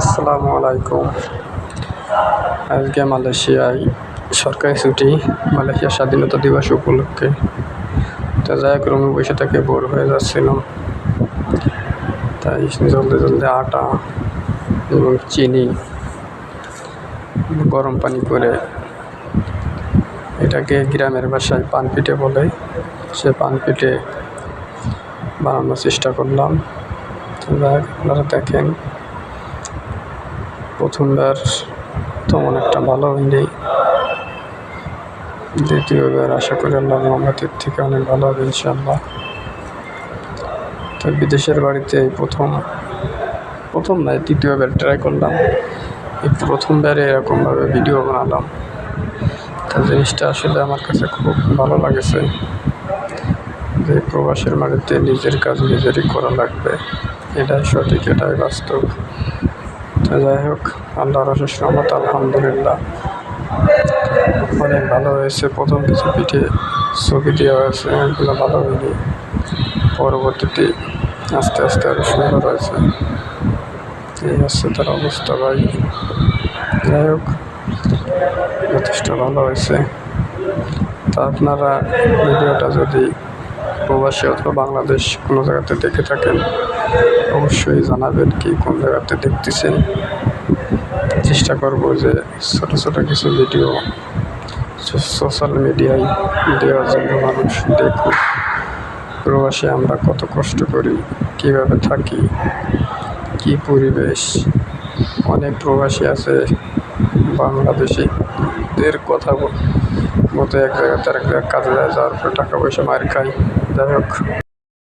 আসসালামু আলাইকুম। আজকে মালয়েশিয়ায় সরকারি ছুটি, মালয়েশিয়ার স্বাধীনতা দিবস উপলক্ষে। তো যাই হোক, রুমে বসে থেকে বোর হয়ে যাচ্ছিলাম, তাই জলদি জলদি আটা এবং চিনি গরম পানি করে, এটাকে গ্রামের ভাষায় পানপিঠে বলে, সে পানপিঠে বানানোর চেষ্টা করলাম। তো যাই হোক, আপনারা দেখেন, প্রথমবার তেমন একটা ভালো হয়নি, দ্বিতীয়বার আশা করি আল্লাহর রহমতের থেকে অনেক ভালো হবে ইনশাআল্লাহ। তো বিদেশের বাড়িতে প্রথম নয়, তৃতীয়বার ট্রাই করলাম। এই প্রথমবারে এরকমভাবে ভিডিও বানালাম, তো জিনিসটা আসলে আমার কাছে খুব ভালো লাগেছে যে প্রবাসের বাড়িতে নিজের কাজ নিজেরই করা লাগবে, এটাই সঠিক, এটাই বাস্তব। তো যাই হোক, আল্লাহর অশেষ রহমত, আলহামদুলিল্লাহ অনেক ভালো হয়েছে। প্রথম কিছু পিঠে ছবি দেওয়া হয়েছে, এগুলো ভালো হয়নি, পরবর্তীতে আস্তে আস্তে আরও সুন্দর হয়েছে। এই হচ্ছে তার অবস্থা ভাই। যাই হোক, যথেষ্ট ভালো হয়েছে। তা আপনারা ভিডিওটা যদি প্রবাসী অথবা বাংলাদেশ কোনো জায়গাতে দেখে থাকেন, অবশ্যই জানাবেন কি কোন জায়গাতে দেখতেছেন। চেষ্টা করব যে ছোটো ছোটো কিছু ভিডিও সোশ্যাল মিডিয়ায় দেওয়ার জন্য, মানুষ দেখুক প্রবাসে আমরা কত কষ্ট করি, কীভাবে থাকি, কী পরিবেশ। অনেক প্রবাসী আছে বাংলাদেশিদের কথা মতো এক জায়গাতে আরেক জায়গায় কাজে যাওয়ার পর টাকা পয়সা মার খায়। যাই হোক।